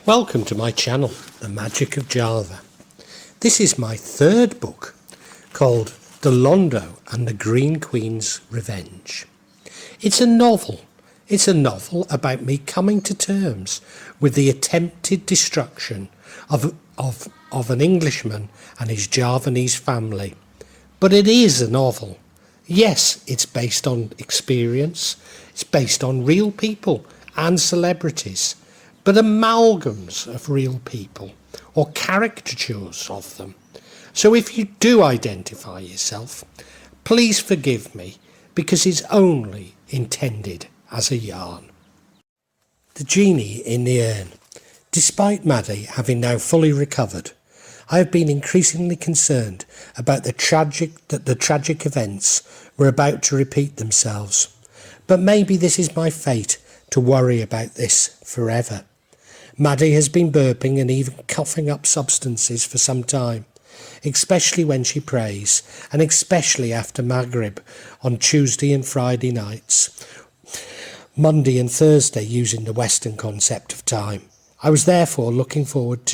Welcome to my channel, The Magic of Java. This is my third book called The Londo and the Green Queen's Revenge. It's a novel. It's a novel about me coming to terms with the attempted destruction of an Englishman and his Javanese family. But it is a novel. Yes, it's based on experience. It's based on real people and celebrities, but amalgams of real people or caricatures of them. So if you do identify yourself, please forgive me, because it's only intended as a yarn. The Genie in the Urn. Despite Maddie having now fully recovered, I have been increasingly concerned about the tragic events were about to repeat themselves. But maybe this is my fate, to worry about this forever. Maddie has been burping and even coughing up substances for some time, especially when she prays, and especially after Maghrib on Tuesday and Friday nights, Monday and Thursday using the Western concept of time. I was therefore looking forward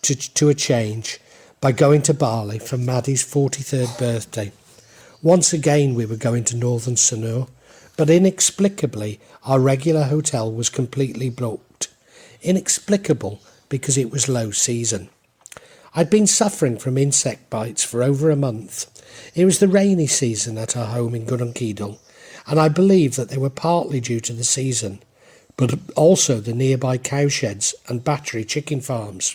to a change by going to Bali for Maddie's 43rd birthday. Once again we were going to northern Sanur, but inexplicably our regular hotel was completely booked. Inexplicable because it was low season. I'd been suffering from insect bites for over a month. It was the rainy season at our home in Gurunkedal, and I believe that they were partly due to the season, but also the nearby cowsheds and battery chicken farms.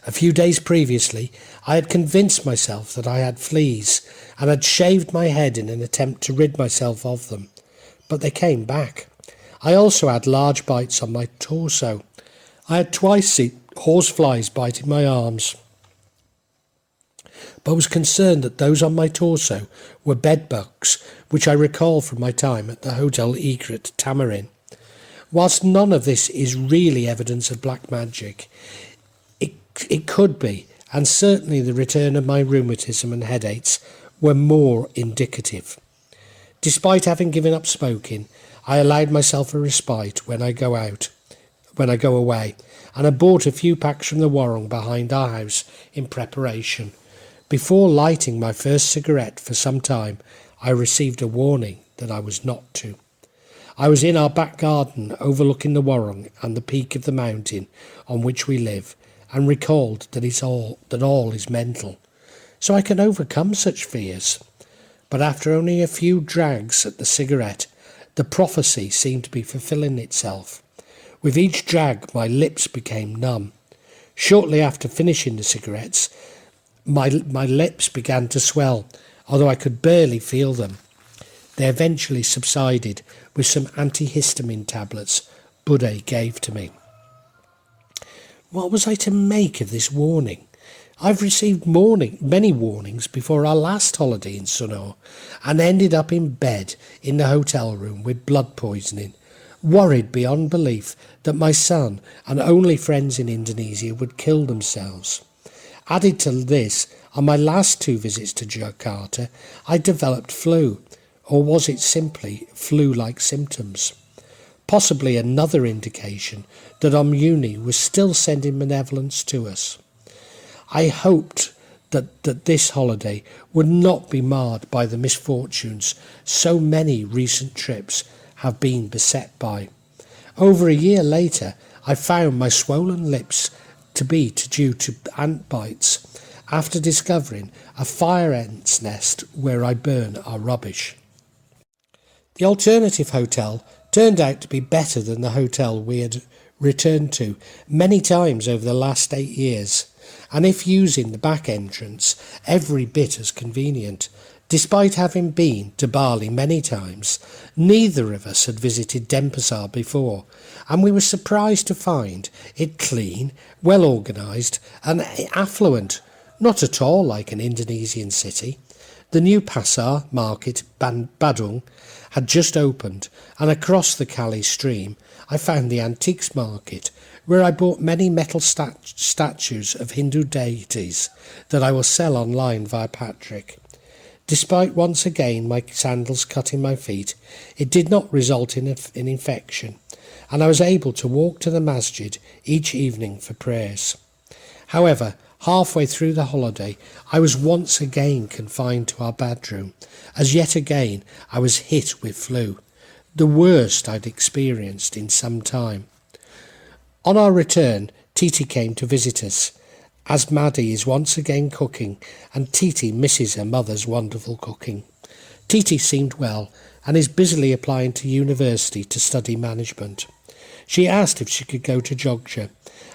A few days previously, I had convinced myself that I had fleas and had shaved my head in an attempt to rid myself of them, but they came back. I also had large bites on my torso. I had twice seen horseflies biting my arms, but was concerned that those on my torso were bedbugs, which I recall from my time at the Hotel Egret Tamarin. Whilst none of this is really evidence of black magic, it could be, and certainly the return of my rheumatism and headaches were more indicative. Despite having given up smoking, I allowed myself a respite when I go away, and I bought a few packs from the warung behind our house in preparation. Before lighting my first cigarette for some time, I received a warning that I was not to. I was in our back garden overlooking the warung and the peak of the mountain on which we live, and recalled that all is mental, so I can overcome such fears. But after only a few drags at the cigarette, the prophecy seemed to be fulfilling itself. With each drag, my lips became numb. Shortly after finishing the cigarettes, my lips began to swell, although I could barely feel them. They eventually subsided with some antihistamine tablets Buddha gave to me. What was I to make of this warning? I've received many warnings before our last holiday in Sanur, and ended up in bed in the hotel room with blood poisoning, worried beyond belief that my son and only friends in Indonesia would kill themselves. Added to this, on my last 2 visits to Jakarta, I developed flu, or was it simply flu-like symptoms? Possibly another indication that Omuni was still sending benevolence to us. I hoped that this holiday would not be marred by the misfortunes so many recent trips have been beset by. Over a year later, I found my swollen lips to be due to ant bites, after discovering a fire ant's nest where I burn our rubbish. The alternative hotel turned out to be better than the hotel we had returned to many times over the last 8 years, and if using the back entrance, every bit as convenient. Despite having been to Bali many times, neither of us had visited Denpasar before, and we were surprised to find it clean, well organised and affluent, not at all like an Indonesian city. The new pasar market, Badung, had just opened, and across the Kali stream I found the antiques market, where I bought many metal statues of Hindu deities that I will sell online via Patrick. Despite once again my sandals cutting my feet, it did not result in an infection, and I was able to walk to the masjid each evening for prayers. However, halfway through the holiday, I was once again confined to our bedroom, as yet again I was hit with flu, the worst I'd experienced in some time. On our return, Titi came to visit us, as Maddie is once again cooking, and Titi misses her mother's wonderful cooking. Titi seemed well, and is busily applying to university to study management. She asked if she could go to Jogja,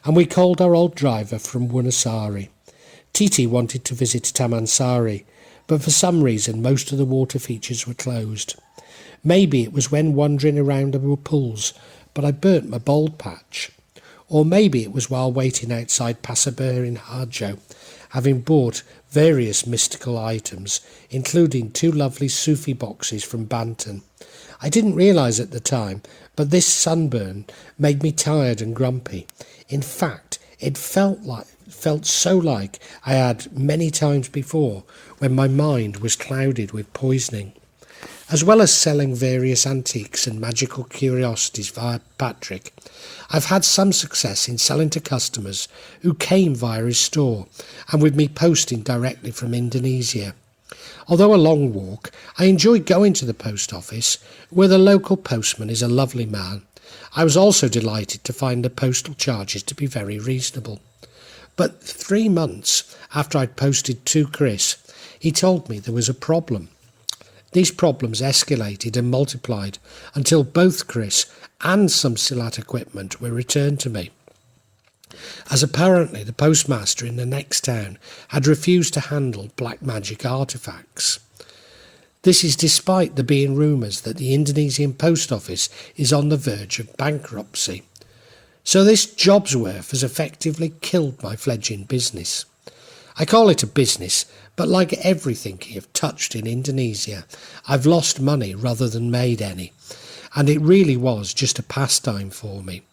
and we called our old driver from Wunasari. Titi wanted to visit Tamansari, but for some reason most of the water features were closed. Maybe it was when wandering around there were pools, but I burnt my bald patch. Or maybe it was while waiting outside Pasabur in Harjo, having bought various mystical items, including 2 lovely Sufi boxes from Banton. I didn't realise at the time, but this sunburn made me tired and grumpy. In fact, it felt so like I had many times before, when my mind was clouded with poisoning. As well as selling various antiques and magical curiosities via Patrick, I've had some success in selling to customers who came via his store, and with me posting directly from Indonesia. Although a long walk, I enjoy going to the post office, where the local postman is a lovely man. I was also delighted to find the postal charges to be very reasonable. But 3 months after I'd posted to Chris, he told me there was a problem. These problems escalated and multiplied until both Chris and some Silat equipment were returned to me, as apparently the postmaster in the next town had refused to handle black magic artefacts. This is despite there being rumours that the Indonesian post office is on the verge of bankruptcy. So this job's worth has effectively killed my fledgling business. I call it a business, but like everything I've touched in Indonesia, I've lost money rather than made any, and it really was just a pastime for me.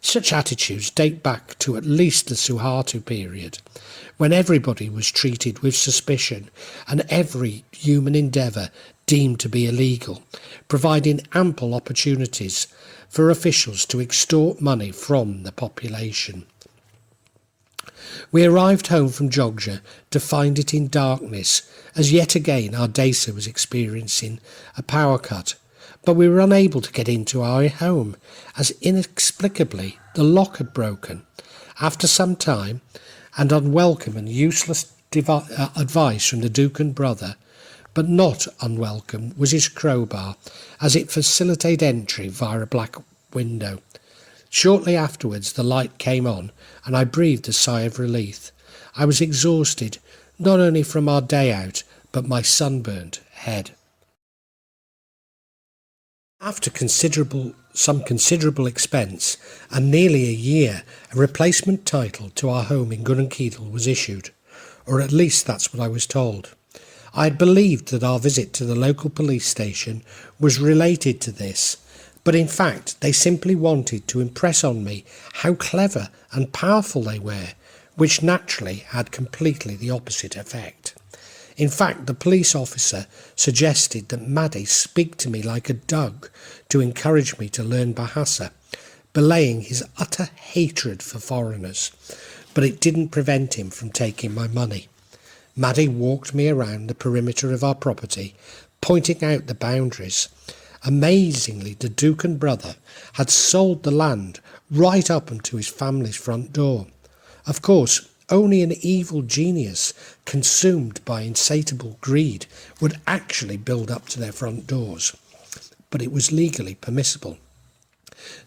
Such attitudes date back to at least the Suharto period, when everybody was treated with suspicion and every human endeavour deemed to be illegal, providing ample opportunities for officials to extort money from the population. We arrived home from Jogja to find it in darkness, as yet again our Desa was experiencing a power cut, but we were unable to get into our home, as inexplicably the lock had broken. After some time, and unwelcome and useless advice from the dukun brother, but not unwelcome was his crowbar, as it facilitated entry via a black window. Shortly afterwards the light came on, and I breathed a sigh of relief. I was exhausted, not only from our day out, but my sunburnt head. After some considerable expense, and nearly a year, a replacement title to our home in Gunung was issued, or at least that's what I was told. I had believed that our visit to the local police station was related to this, but in fact they simply wanted to impress on me how clever and powerful they were, which naturally had completely the opposite effect. In fact, the police officer suggested that Maddie speak to me like a dog to encourage me to learn Bahasa, belaying his utter hatred for foreigners, but it didn't prevent him from taking my money. Maddie walked me around the perimeter of our property, pointing out the boundaries. Amazingly, the dukun brother had sold the land right up onto his family's front door. Of course, only an evil genius consumed by insatiable greed would actually build up to their front doors, but it was legally permissible.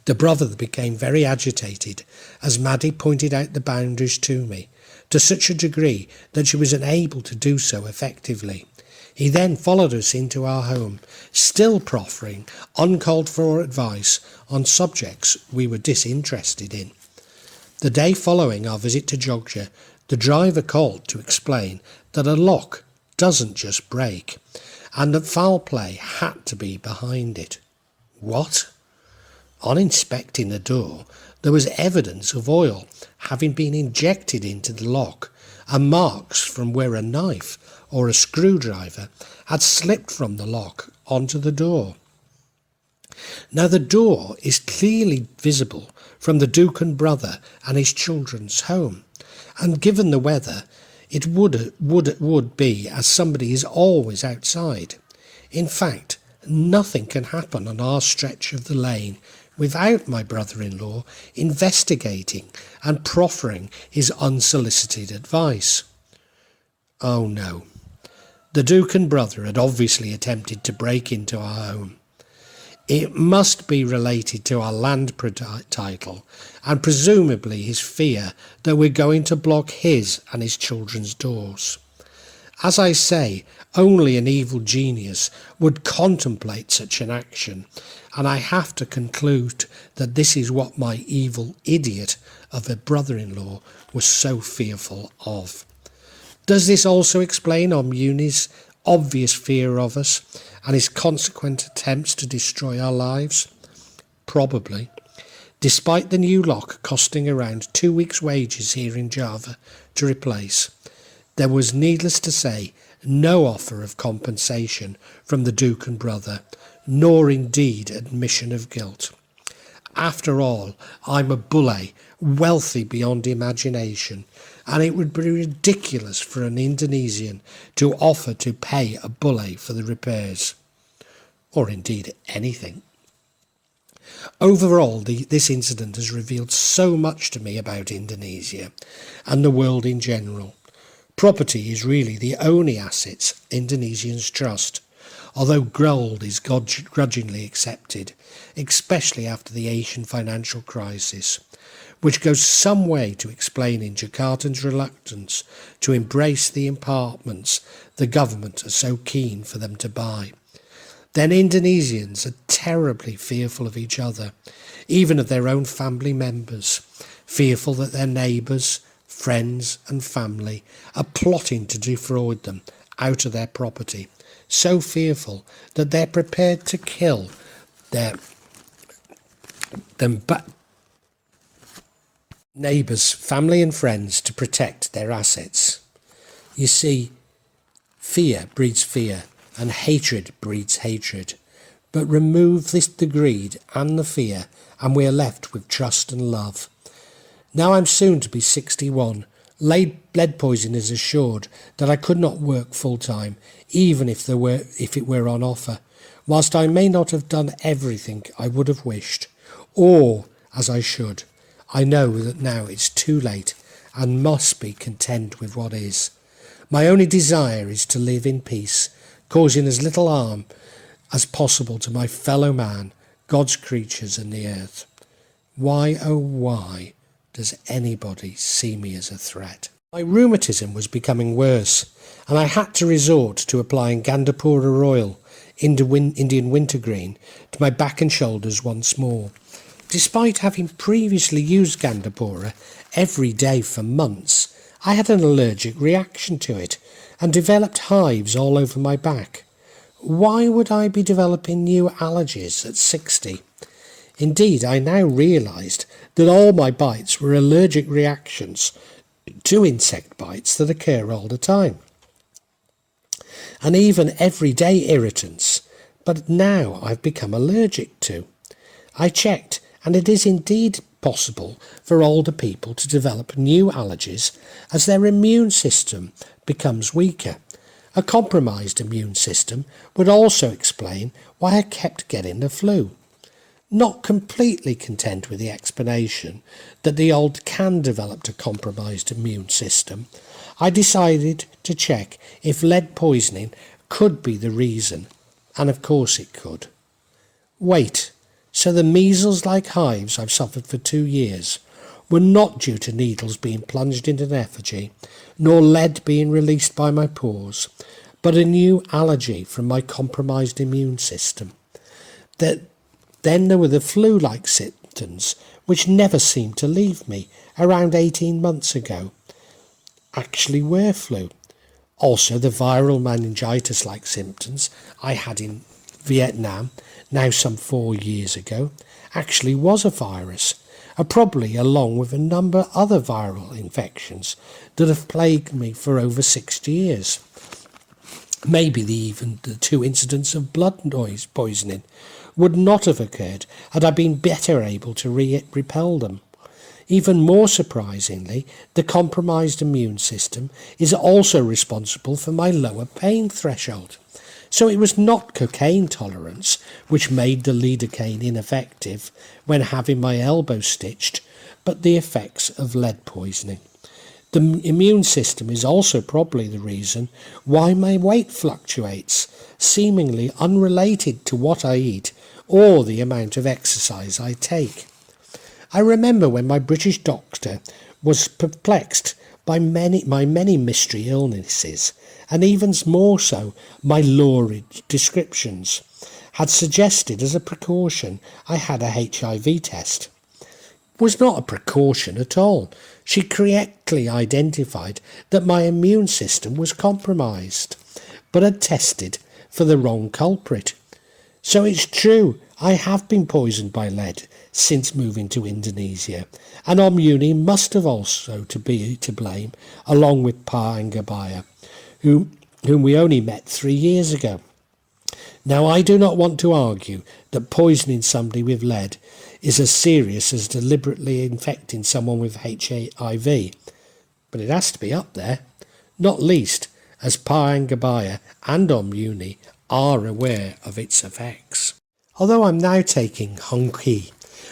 The brother became very agitated as Maddie pointed out the boundaries to me, to such a degree that she was unable to do so effectively. He then followed us into our home, still proffering uncalled-for advice on subjects we were disinterested in. The day following our visit to Jogja, the driver called to explain that a lock doesn't just break, and that foul play had to be behind it. What? On inspecting the door, there was evidence of oil having been injected into the lock and marks from where a knife or a screwdriver had slipped from the lock onto the door. Now the door is clearly visible from the dukun brother and his children's home, and given the weather, it would be as somebody is always outside. In fact, nothing can happen on our stretch of the lane without my brother-in-law investigating and proffering his unsolicited advice. Oh no, the dukun brother had obviously attempted to break into our home. It must be related to our land title, and presumably his fear that we're going to block his and his children's doors. As I say, only an evil genius would contemplate such an action, and I have to conclude that this is what my evil idiot of a brother-in-law was so fearful of. Does this also explain Omuni's obvious fear of us and his consequent attempts to destroy our lives? Probably. Despite the new lock costing around 2 weeks' wages here in Java to replace, there was, needless to say, no offer of compensation from the dukun brother, nor indeed admission of guilt. After all, I'm a bulle, wealthy beyond imagination, and it would be ridiculous for an Indonesian to offer to pay a bulle for the repairs, or indeed anything. Overall, this incident has revealed so much to me about Indonesia and the world in general. Property is really the only assets Indonesians trust, although gold is grudgingly accepted, especially after the Asian financial crisis, which goes some way to explaining Jakartans' reluctance to embrace the apartments the government are so keen for them to buy. Then Indonesians are terribly fearful of each other, even of their own family members, fearful that their neighbours, friends and family are plotting to defraud them out of their property, so fearful that they're prepared to kill neighbours, family and friends to protect their assets. You see, fear breeds fear and hatred breeds hatred, but remove the greed and the fear and we are left with trust and love. Now I'm soon to be 61. Lead poison is assured that I could not work full-time, even if it were on offer, whilst I may not have done everything I would have wished, or as I should. I know that now it's too late and must be content with what is. My only desire is to live in peace, causing as little harm as possible to my fellow man, God's creatures and the earth. Why, oh why, does anybody see me as a threat? My rheumatism was becoming worse, and I had to resort to applying Gandapura oil, Indian wintergreen, to my back and shoulders once more. Despite having previously used Gandapura every day for months, I had an allergic reaction to it and developed hives all over my back. Why would I be developing new allergies at 60? Indeed, I now realised that all my bites were allergic reactions to insect bites that occur all the time, and even everyday irritants, but now I've become allergic to. I checked, and it is indeed possible for older people to develop new allergies as their immune system becomes weaker. A compromised immune system would also explain why I kept getting the flu. Not completely content with the explanation that the old can develop a compromised immune system, I decided to check if lead poisoning could be the reason, and of course it could. Wait, so the measles-like hives I've suffered for 2 years were not due to needles being plunged into an effigy, nor lead being released by my pores, but a new allergy from my compromised immune system. Then there were the flu-like symptoms, which never seemed to leave me around 18 months ago. Actually were flu. Also the viral meningitis-like symptoms I had in Vietnam, now some 4 years ago, actually was a virus, probably along with a number of other viral infections that have plagued me for over 60 years. Maybe even the 2 incidents of blood noise poisoning would not have occurred had I been better able to repel them. Even more surprisingly, the compromised immune system is also responsible for my lower pain threshold. So it was not cocaine tolerance which made the lidocaine ineffective when having my elbow stitched, but the effects of lead poisoning. The immune system is also probably the reason why my weight fluctuates, seemingly unrelated to what I eat or the amount of exercise I take. I remember when my British doctor was perplexed by my many mystery illnesses, and even more so my lurid descriptions, had suggested as a precaution I had a HIV test. It was not a precaution at all. She correctly identified that my immune system was compromised, but had tested for the wrong culprit. So it's true, I have been poisoned by lead since moving to Indonesia, and Uni must have also be to blame, along with Pa Anggabaya, whom we only met 3 years ago. Now, I do not want to argue that poisoning somebody with lead is as serious as deliberately infecting someone with HIV, but it has to be up there, not least as Pa Anggabaya and Uni are aware of its effects. Although I'm now taking Hongqi,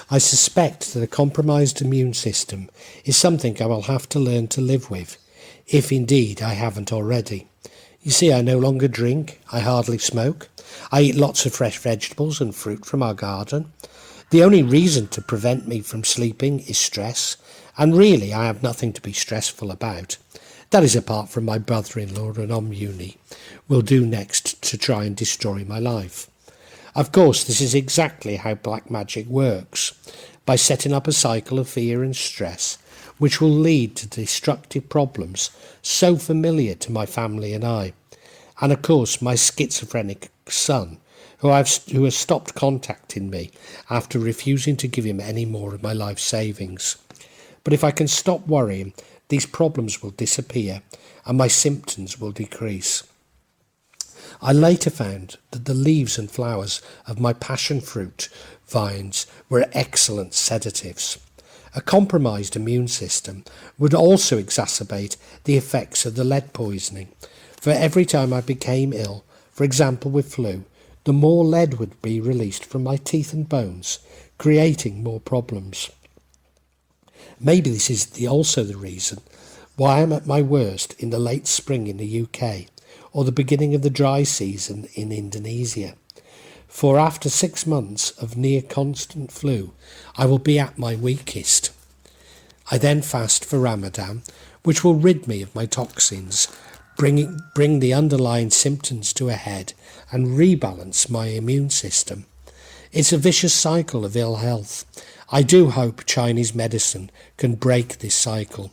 I suspect that a compromised immune system is something I will have to learn to live with, if indeed I haven't already. You see, I no longer drink, I hardly smoke, I eat lots of fresh vegetables and fruit from our garden. The only reason to prevent me from sleeping is stress, and really I have nothing to be stressful about. That is apart from my brother-in-law and Uni will do next to try and destroy my life. Of course, this is exactly how black magic works, by setting up a cycle of fear and stress, which will lead to destructive problems so familiar to my family and I. And of course, my schizophrenic son, who has stopped contacting me after refusing to give him any more of my life savings. But if I can stop worrying, these problems will disappear and my symptoms will decrease. I later found that the leaves and flowers of my passion fruit vines were excellent sedatives. A compromised immune system would also exacerbate the effects of the lead poisoning, for every time I became ill, for example with flu, the more lead would be released from my teeth and bones, creating more problems. Maybe this is also the reason why I'm at my worst in the late spring in the UK, or the beginning of the dry season in Indonesia. For after 6 months of near constant flu, I will be at my weakest. I then fast for Ramadan, which will rid me of my toxins, bring the underlying symptoms to a head, and rebalance my immune system. It's a vicious cycle of ill health. I do hope Chinese medicine can break this cycle.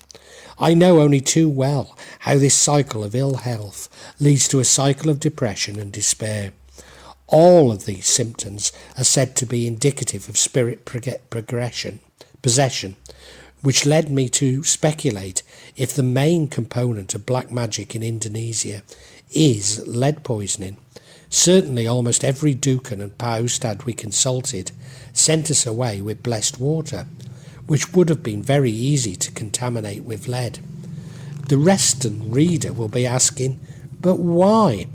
I know only too well how this cycle of ill health leads to a cycle of depression and despair. All of these symptoms are said to be indicative of spirit possession, which led me to speculate if the main component of black magic in Indonesia is lead poisoning. Certainly almost every dukun and Pa Ustad we consulted sent us away with blessed water, which would have been very easy to contaminate with lead. The Western reader will be asking, but why?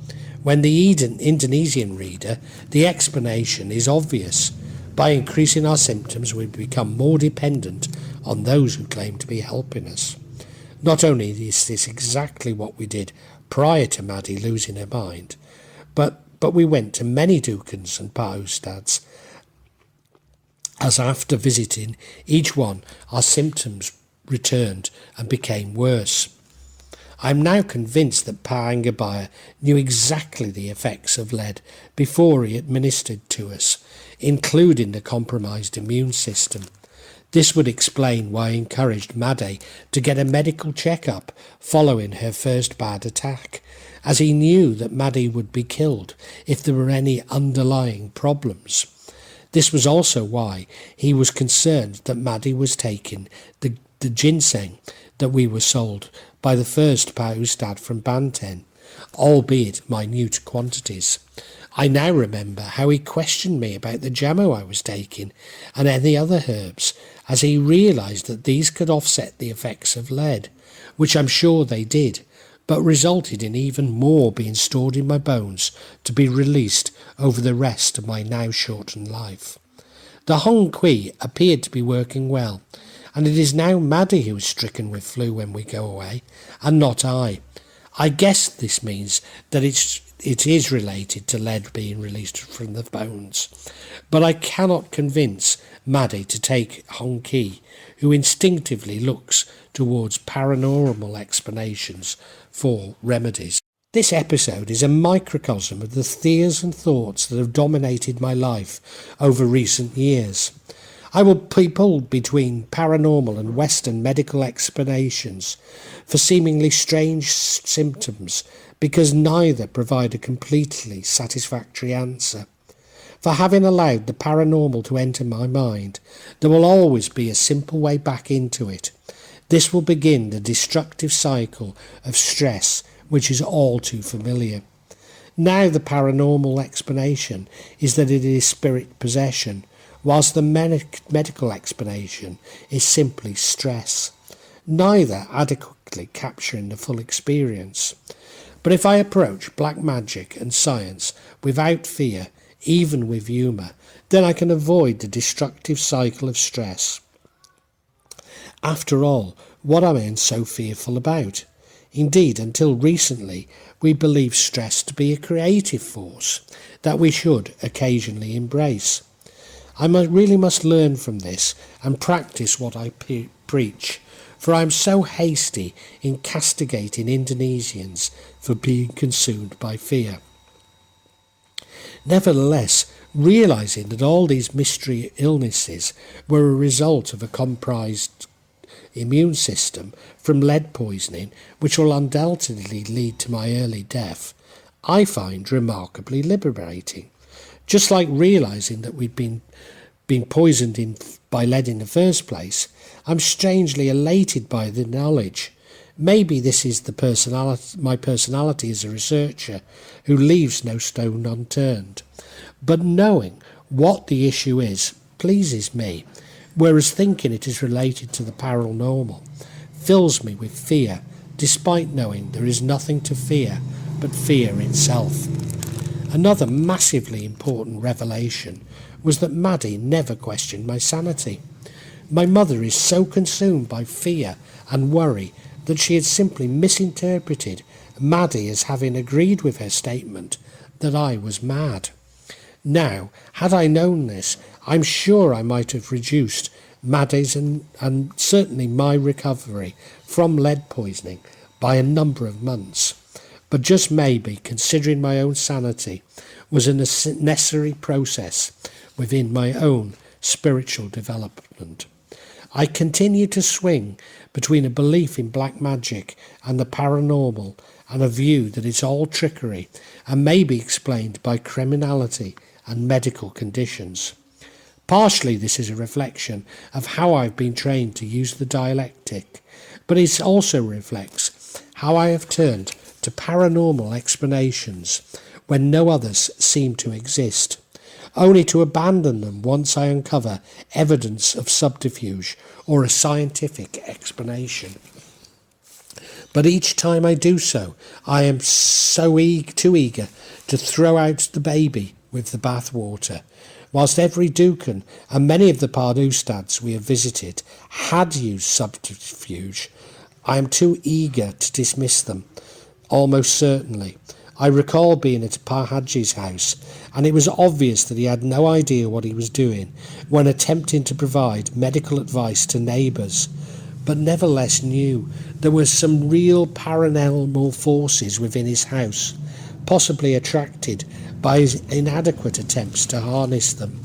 When the Indonesian reader, the explanation is obvious. By increasing our symptoms, we become more dependent on those who claim to be helping us. Not only is this exactly what we did prior to Maddie losing her mind, but we went to many dukuns and Pa Ustads, as after visiting each one, our symptoms returned and became worse. I am now convinced that Pa Anggabaya knew exactly the effects of lead before he administered to us, including the compromised immune system. This would explain why he encouraged Maddie to get a medical check-up following her first bad attack, as he knew that Maddie would be killed if there were any underlying problems. This was also why he was concerned that Maddie was taking the ginseng that we were sold by the first Pa Ustad from Banten, albeit minute quantities. I now remember how he questioned me about the jammo I was taking and any other herbs, as he realised that these could offset the effects of lead, which I'm sure they did, but resulted in even more being stored in my bones to be released over the rest of my now shortened life. The Hong Kui appeared to be working well, and it is now Maddie who is stricken with flu when we go away, and not I. I guess this means that it is related to lead being released from the bones, but I cannot convince Maddie to take Hong Ki, who instinctively looks towards paranormal explanations for remedies. This episode is a microcosm of the fears and thoughts that have dominated my life over recent years. I will be pulled between paranormal and Western medical explanations for seemingly strange symptoms because neither provide a completely satisfactory answer. For having allowed the paranormal to enter my mind, there will always be a simple way back into it. This will begin the destructive cycle of stress which is all too familiar. Now the paranormal explanation is that it is spirit possession, whilst the medical explanation is simply stress, neither adequately capturing the full experience. But if I approach black magic and science without fear, even with humour, then I can avoid the destructive cycle of stress. After all, what am I so fearful about? Indeed, until recently, we believed stress to be a creative force that we should occasionally embrace. I really must learn from this and practice what I preach, for I am so hasty in castigating Indonesians for being consumed by fear. Nevertheless, realising that all these mystery illnesses were a result of a compromised immune system from lead poisoning, which will undoubtedly lead to my early death, I find remarkably liberating. Just like realising that we'd been poisoned by lead in the first place, I'm strangely elated by the knowledge. Maybe this is my personality as a researcher who leaves no stone unturned. But knowing what the issue is pleases me, whereas thinking it is related to the paranormal fills me with fear, despite knowing there is nothing to fear but fear itself. Another massively important revelation was that Maddie never questioned my sanity. My mother is so consumed by fear and worry that she had simply misinterpreted Maddie as having agreed with her statement that I was mad. Now, had I known this, I'm sure I might have reduced Maddie's and certainly my recovery from lead poisoning by a number of months. But just maybe, considering my own sanity was a necessary process within my own spiritual development. I continue to swing between a belief in black magic and the paranormal and a view that it's all trickery and may be explained by criminality and medical conditions. Partially this is a reflection of how I've been trained to use the dialectic, but it also reflects how I have turned to paranormal explanations when no others seem to exist, only to abandon them once I uncover evidence of subterfuge or a scientific explanation. But each time I do so, I am too eager to throw out the baby with the bathwater. Whilst every dukun and many of the Ustads we have visited had used subterfuge, I am too eager to dismiss them, almost certainly. I recall being at Haji's house, and it was obvious that he had no idea what he was doing when attempting to provide medical advice to neighbours, but nevertheless knew there were some real paranormal forces within his house, possibly attracted by his inadequate attempts to harness them.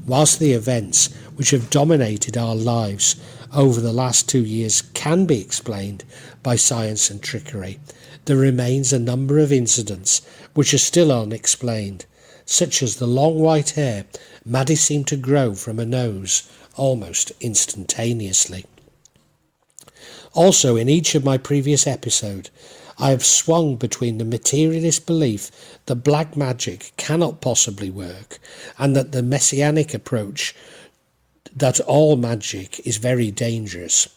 Whilst the events which have dominated our lives over the last 2 years can be explained by science and trickery, there remains a number of incidents which are still unexplained, such as the long white hair Maddie seemed to grow from her nose almost instantaneously. Also, in each of my previous episodes, I have swung between the materialist belief that black magic cannot possibly work and that the messianic approach that all magic is very dangerous.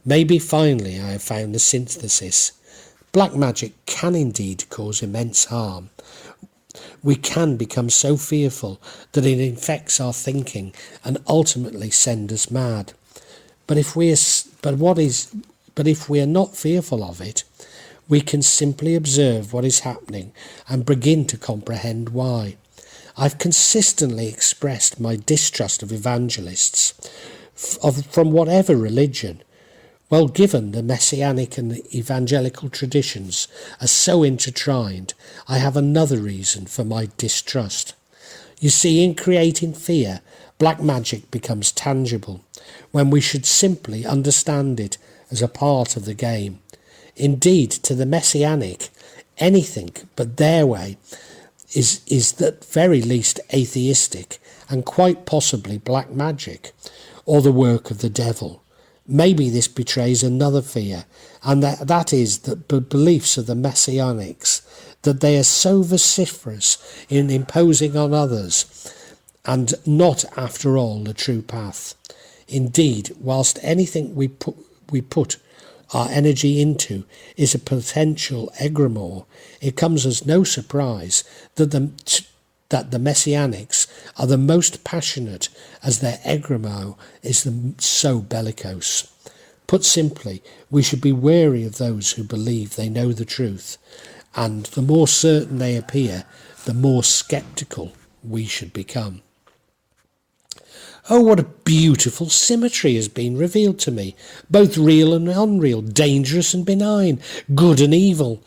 Maybe finally I have found the synthesis. Black magic can indeed cause immense harm. We can become so fearful that it infects our thinking and ultimately send us mad. But if we are not fearful of it, we can simply observe what is happening and begin to comprehend why. I've consistently expressed my distrust of evangelists from whatever religion. Well, given the messianic and the evangelical traditions are so intertwined, I have another reason for my distrust. You see, in creating fear, black magic becomes tangible, when we should simply understand it as a part of the game. Indeed, to the messianic, anything but their way is at very least atheistic and quite possibly black magic, or the work of the devil. Maybe this betrays another fear, and that is that the beliefs of the messianics, that they are so vociferous in imposing on others, and not after all the true path. Indeed, whilst anything we put our energy into is a potential egregore, it comes as no surprise that the messianics are the most passionate, as their egregore is so bellicose. Put simply, we should be wary of those who believe they know the truth, and the more certain they appear, the more sceptical we should become. Oh, what a beautiful symmetry has been revealed to me, both real and unreal, dangerous and benign, good and evil,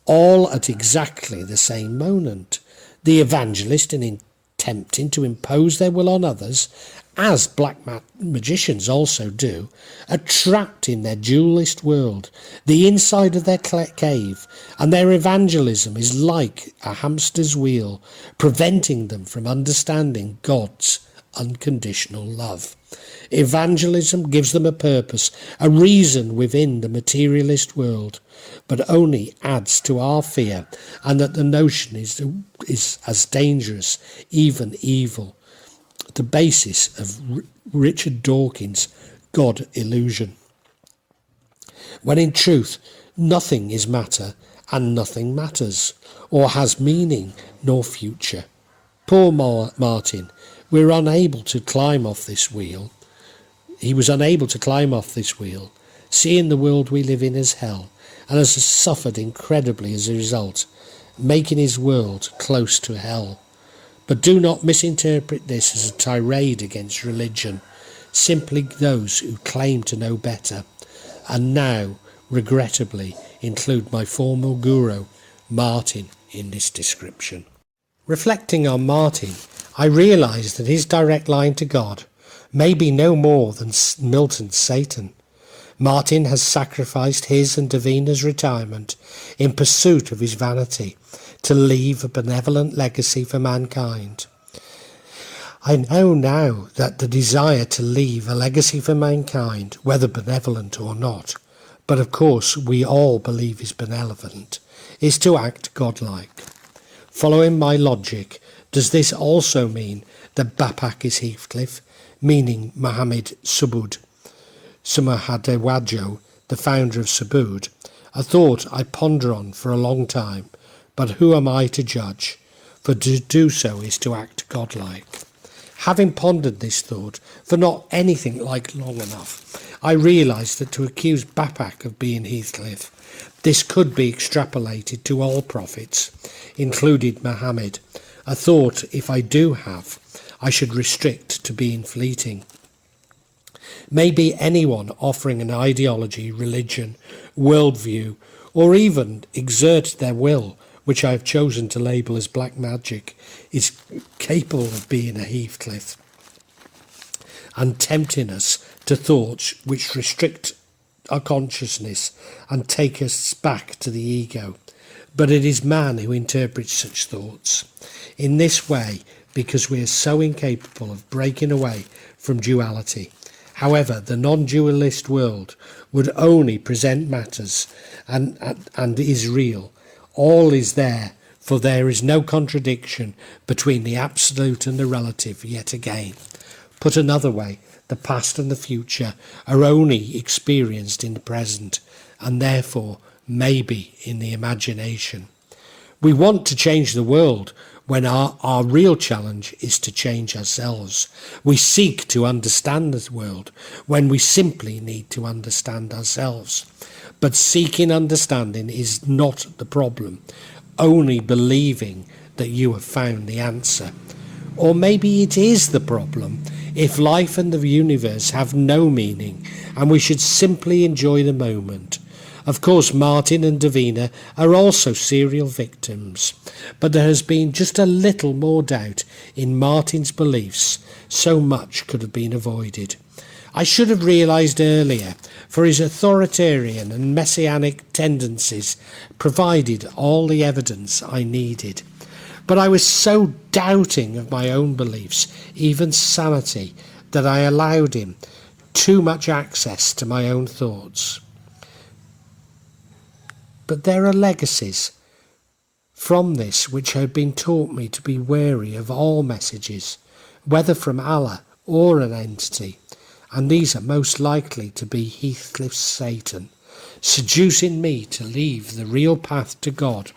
all at exactly the same moment. The evangelist, in attempting to impose their will on others, as black magicians also do, are trapped in their dualist world, the inside of their cave, and their evangelism is like a hamster's wheel, preventing them from understanding God's unconditional love. Evangelism gives them a purpose, a reason within the materialist world, but only adds to our fear, and that the notion is as dangerous, even evil, the basis of Richard Dawkins' God illusion. When in truth, nothing is matter and nothing matters, or has meaning nor future. Poor Martin, we're unable to climb off this wheel. He was unable to climb off this wheel, seeing the world we live in as hell, and has suffered incredibly as a result, making his world close to hell. But do not misinterpret this as a tirade against religion, simply those who claim to know better, and now, regrettably, include my former guru, Martin, in this description. Reflecting on Martin, I realised that his direct line to God may be no more than Milton's Satan. Martin has sacrificed his and Davina's retirement in pursuit of his vanity to leave a benevolent legacy for mankind. I know now that the desire to leave a legacy for mankind, whether benevolent or not, but of course we all believe is benevolent, is to act godlike. Following my logic, does this also mean that Bapak is Heathcliff, meaning Muhammad Subud Sumahadewajo, the founder of Subud? A thought I ponder on for a long time, but who am I to judge? For to do so is to act godlike. Having pondered this thought for not anything like long enough, I realised that to accuse Bapak of being Heathcliff, this could be extrapolated to all prophets, including Muhammad, a thought, if I do have, I should restrict to being fleeting. Maybe anyone offering an ideology, religion, worldview, or even exert their will, which I have chosen to label as black magic, is capable of being a Heathcliff and tempting us to thoughts which restrict our consciousness and take us back to the ego. But it is man who interprets such thoughts in this way because we are so incapable of breaking away from duality. However, the non-dualist world would only present matters and is real. All is there, for there is no contradiction between the absolute and the relative yet again. Put another way, the past and the future are only experienced in the present, and therefore maybe in the imagination. We want to change the world when our real challenge is to change ourselves. We seek to understand the world when we simply need to understand ourselves. But seeking understanding is not the problem, only believing that you have found the answer. Or maybe it is the problem if life and the universe have no meaning and we should simply enjoy the moment. Of course, Martin and Davina are also serial victims, but there has been just a little more doubt in Martin's beliefs. So much could have been avoided. I should have realised earlier, for his authoritarian and messianic tendencies provided all the evidence I needed. But I was so doubting of my own beliefs, even sanity, that I allowed him too much access to my own thoughts. But there are legacies from this which have been taught me to be wary of all messages, whether from Allah or an entity, and these are most likely to be Heathcliff's Satan, seducing me to leave the real path to God,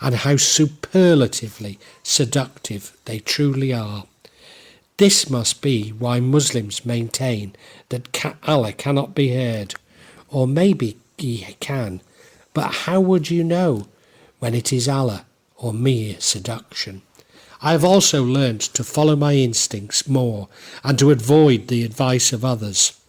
and how superlatively seductive they truly are. This must be why Muslims maintain that Allah cannot be heard, or maybe he can, but how would you know when it is Allah or mere seduction? I have also learned to follow my instincts more and to avoid the advice of others.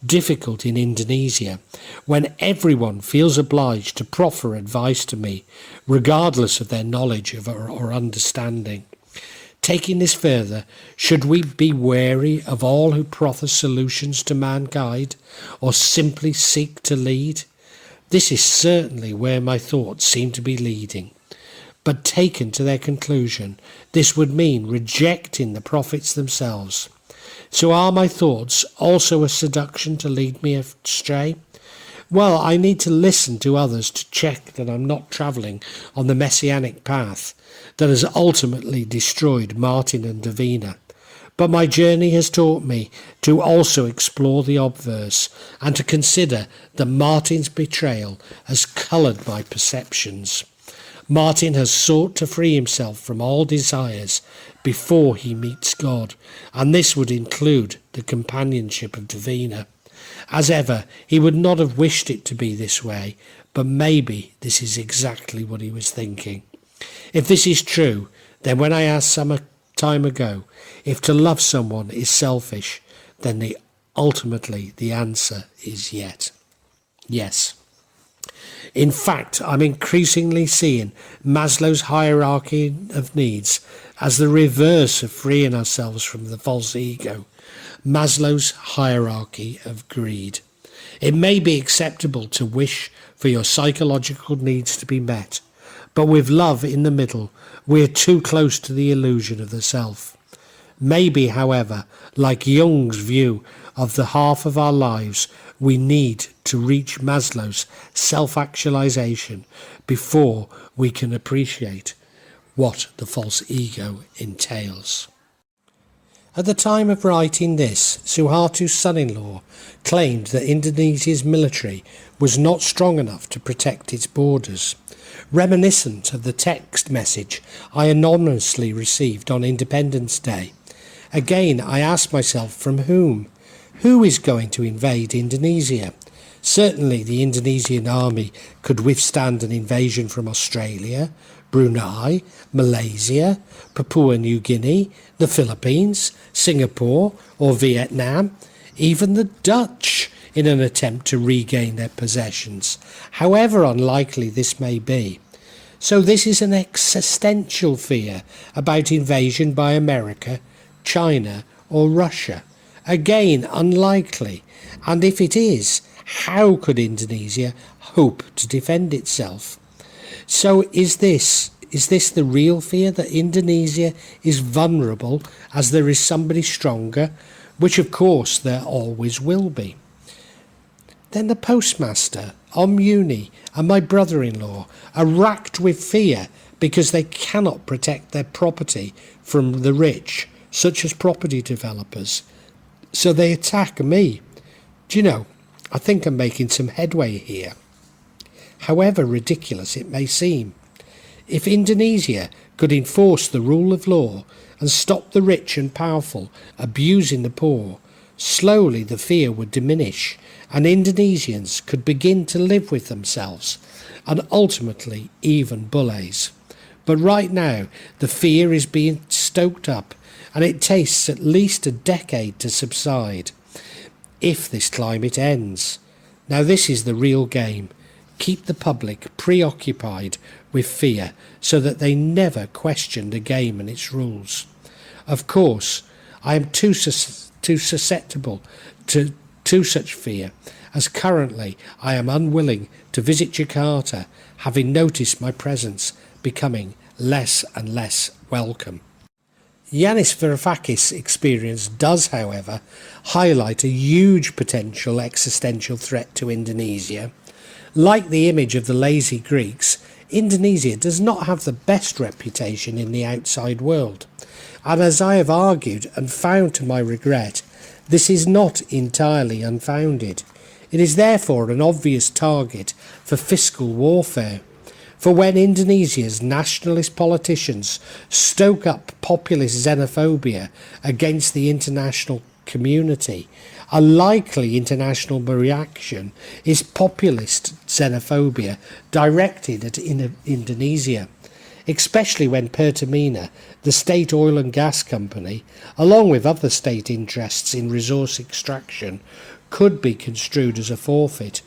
Difficult in Indonesia, when everyone feels obliged to proffer advice to me, regardless of their knowledge of or understanding. Taking this further, should we be wary of all who proffer solutions to mankind, or simply seek to lead? This is certainly where my thoughts seem to be leading. But taken to their conclusion, this would mean rejecting the prophets themselves. So are my thoughts also a seduction to lead me astray? Well, I need to listen to others to check that I'm not travelling on the messianic path that has ultimately destroyed Martin and Davina. But my journey has taught me to also explore the obverse and to consider that Martin's betrayal has coloured my perceptions. Martin has sought to free himself from all desires before he meets God, and this would include the companionship of Davina. As ever, he would not have wished it to be this way, but maybe this is exactly what he was thinking. If this is true, then when I asked some time ago if to love someone is selfish, then ultimately the answer is yes. In fact, I'm increasingly seeing Maslow's hierarchy of needs as the reverse of freeing ourselves from the false ego, Maslow's hierarchy of greed. It may be acceptable to wish for your psychological needs to be met, but with love in the middle, we are too close to the illusion of the self. Maybe, however, like Jung's view of the half of our lives, we need to reach Maslow's self-actualization before we can appreciate what the false ego entails. At the time of writing this, Suharto's son-in-law claimed that Indonesia's military was not strong enough to protect its borders, reminiscent of the text message I anonymously received on Independence Day. Again, I asked myself, from whom? Who is going to invade Indonesia? Certainly the Indonesian army could withstand an invasion from Australia, Brunei, Malaysia, Papua New Guinea, the Philippines, Singapore or Vietnam, even the Dutch, in an attempt to regain their possessions, however unlikely this may be. So this is an existential fear about invasion by America, China or Russia. Again, unlikely. And if it is, how could Indonesia hope to defend itself? So is this the real fear, that Indonesia is vulnerable as there is somebody stronger, which of course there always will be? Then the postmaster, Uni, and my brother-in-law are racked with fear because they cannot protect their property from the rich, such as property developers. So they attack me. Do you know, I think I'm making some headway here. However ridiculous it may seem, if Indonesia could enforce the rule of law and stop the rich and powerful abusing the poor, slowly the fear would diminish and Indonesians could begin to live with themselves and ultimately even bullies. But right now the fear is being stoked up and it takes at least a decade to subside, if this climate ends. Now this is the real game. Keep the public preoccupied with fear so that they never question the game and its rules. Of course, I am too susceptible to such fear, as currently I am unwilling to visit Jakarta, having noticed my presence becoming less and less welcome. Yanis Varoufakis' experience does, however, highlight a huge potential existential threat to Indonesia. Like the image of the lazy Greeks, Indonesia does not have the best reputation in the outside world, and as I have argued and found to my regret, this is not entirely unfounded. It is therefore an obvious target for fiscal warfare. For when Indonesia's nationalist politicians stoke up populist xenophobia against the international community, a likely international reaction is populist xenophobia directed at Indonesia, especially when Pertamina, the state oil and gas company, along with other state interests in resource extraction, could be construed as a forfeit.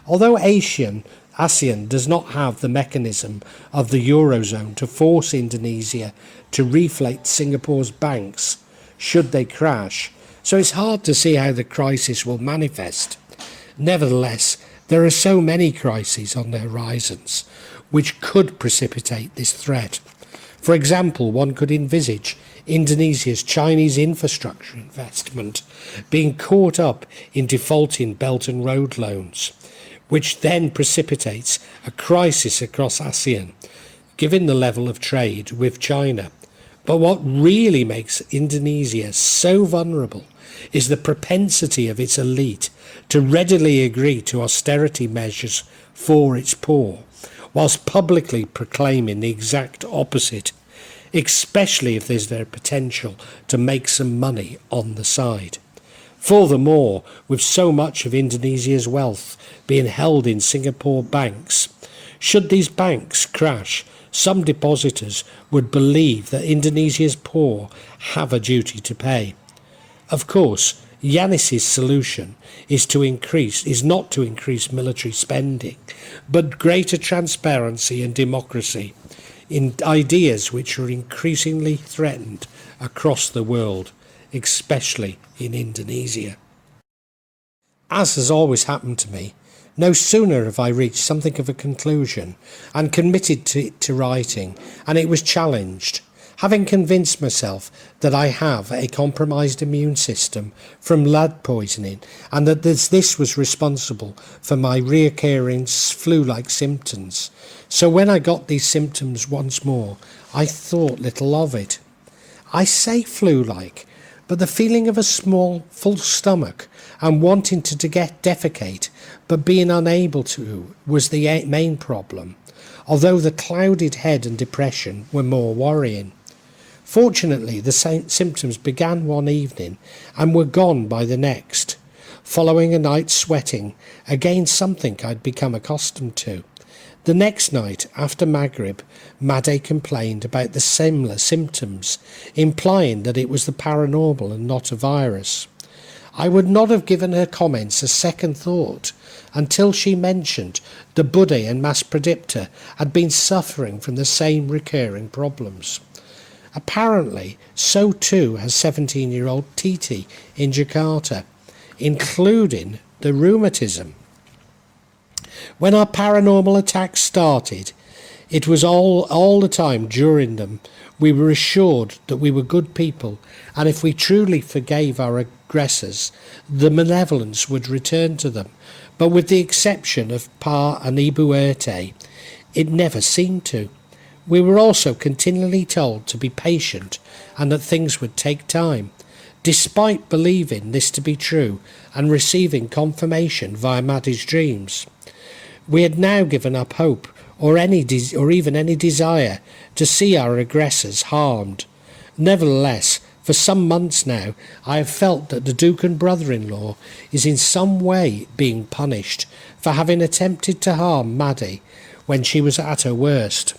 Although ASEAN does not have the mechanism of the Eurozone to force Indonesia to reflate Singapore's banks should they crash, so it's hard to see how the crisis will manifest. Nevertheless, there are so many crises on the horizons which could precipitate this threat. For example, one could envisage Indonesia's Chinese infrastructure investment being caught up in defaulting Belt and Road loans, which then precipitates a crisis across ASEAN, given the level of trade with China. But what really makes Indonesia so vulnerable is the propensity of its elite to readily agree to austerity measures for its poor, whilst publicly proclaiming the exact opposite, especially if there's their potential to make some money on the side. Furthermore, with so much of Indonesia's wealth being held in Singapore banks, should these banks crash, some depositors would believe that Indonesia's poor have a duty to pay. Of course, Yanis's solution is not to increase military spending, but greater transparency and democracy, in ideas which are increasingly threatened across the world, especially in Indonesia. As has always happened to me, no sooner have I reached something of a conclusion and committed to writing, and it was challenged. Having convinced myself that I have a compromised immune system from lead poisoning and that this was responsible for my reoccurring flu-like symptoms. So when I got these symptoms once more, I thought little of it. I say flu-like, but the feeling of a small, full stomach and wanting to defecate but being unable to was the main problem, although the clouded head and depression were more worrying. Fortunately, the symptoms began one evening and were gone by the next, following a night's sweating, again something I'd become accustomed to. The next night, after Maghrib, Made complained about the similar symptoms, implying that it was the paranormal and not a virus. I would not have given her comments a second thought until she mentioned the Buddha and Mas Pradipta had been suffering from the same recurring problems. Apparently, so too has 17-year-old Titi in Jakarta, including the rheumatism. When our paranormal attacks started, It was all the time during them we were assured that we were good people, and if we truly forgave our aggressors, the malevolence would return to them. But with the exception of Pa and Ibuerte, it never seemed to. We were also continually told to be patient and that things would take time. Despite believing this to be true and receiving confirmation via Maddie's dreams, we had now given up hope or even any desire to see our aggressors harmed. Nevertheless, for some months now, I have felt that the dukun brother-in-law is in some way being punished for having attempted to harm Maddie when she was at her worst.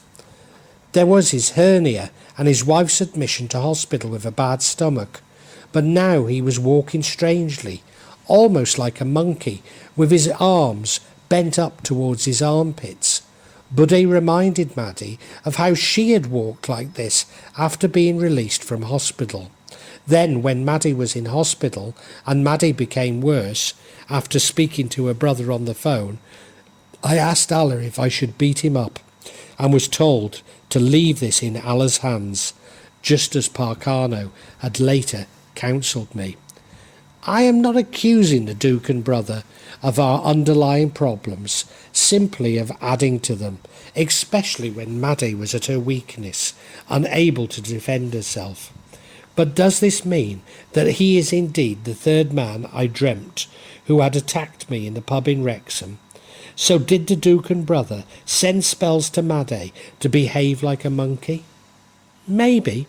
There was his hernia and his wife's admission to hospital with a bad stomach, but now he was walking strangely, almost like a monkey, with his arms bent up towards his armpits. Buddy reminded Maddie of how she had walked like this after being released from hospital. Then, when Maddie was in hospital and Maddie became worse after speaking to her brother on the phone, I asked Allah if I should beat him up and was told to leave this in Allah's hands, just as Pak Karno had later counselled me. I am not accusing the Dukun brother of our underlying problems, simply of adding to them, especially when Maddie was at her weakness, unable to defend herself. But does this mean that he is indeed the third man I dreamt who had attacked me in the pub in Wrexham? So did the Dukun brother send spells to Maddie to behave like a monkey? Maybe.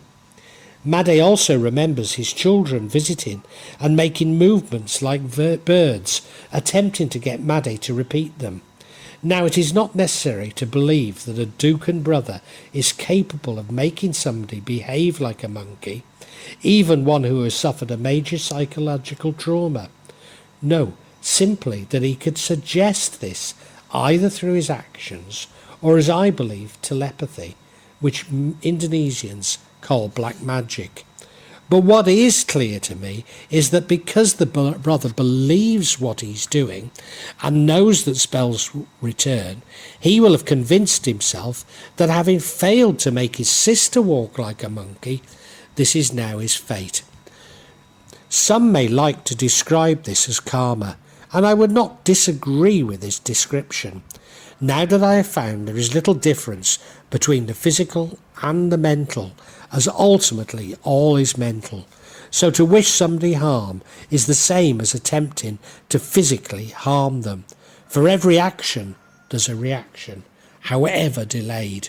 Maddie also remembers his children visiting and making movements like birds, attempting to get Maddie to repeat them. Now, it is not necessary to believe that a Dukun brother is capable of making somebody behave like a monkey, even one who has suffered a major psychological trauma. No, simply that he could suggest this either through his actions or, as I believe, telepathy, which Indonesians call black magic. But what is clear to me is that because the brother believes what he's doing and knows that spells return, he will have convinced himself that having failed to make his sister walk like a monkey, this is now his fate. Some may like to describe this as karma, and I would not disagree with this description. Now that I have found there is little difference between the physical and the mental, as ultimately all is mental. So to wish somebody harm is the same as attempting to physically harm them. For every action there's a reaction, however delayed.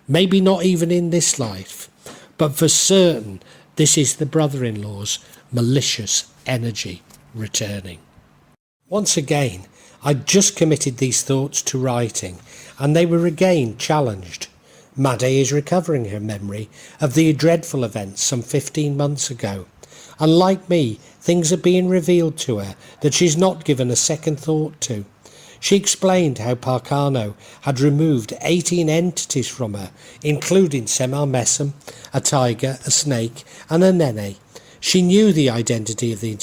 Maybe not even in this life, but for certain this is the brother-in-law's malicious energy returning. Once again, I'd just committed these thoughts to writing, and they were again challenged. Maddie is recovering her memory of the dreadful events some 15 months ago, and like me, things are being revealed to her that she's not given a second thought to. She explained how Pak Karno had removed 18 entities from her, including Semar Mesem, a tiger, a snake, and a nene. She knew the identity of the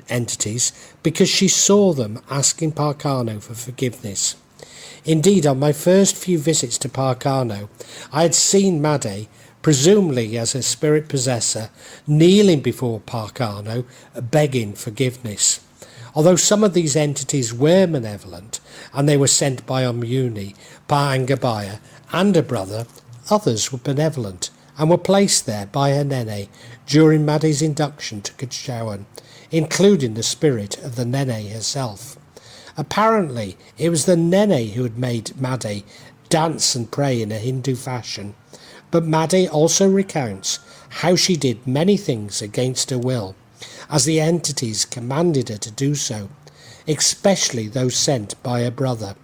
entities because she saw them asking Pak Karno for forgiveness. Indeed, on my first few visits to Pak Karno, I had seen Maddie, presumably as a spirit possessor, kneeling before Pak Karno, begging forgiveness. Although some of these entities were malevolent, and they were sent by Muni, Pa Angabaya, and a brother, others were benevolent, and were placed there by her nene during Maddie's induction to Kachawan, including the spirit of the nene herself. Apparently, it was the nene who had made Maddie dance and pray in a Hindu fashion, but Maddie also recounts how she did many things against her will, as the entities commanded her to do so, especially those sent by her brother.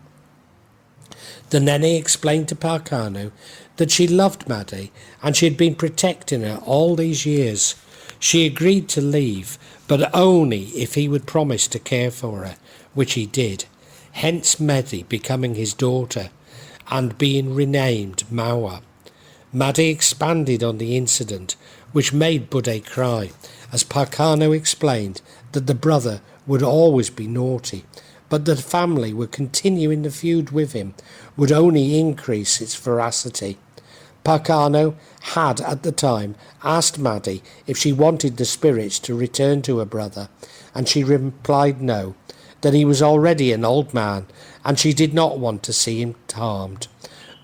The nene explained to Pak Karno that she loved Maddie and she had been protecting her all these years. She agreed to leave, but only if he would promise to care for her, which he did, hence Maddie becoming his daughter and being renamed Mawa. Maddie expanded on the incident, which made Budde cry, as Pak Karno explained that the brother would always be naughty, but the family would continue in the feud with him would only increase its veracity. Pak Karno had, at the time, asked Maddie if she wanted the spirits to return to her brother, and she replied no, that he was already an old man, and she did not want to see him harmed.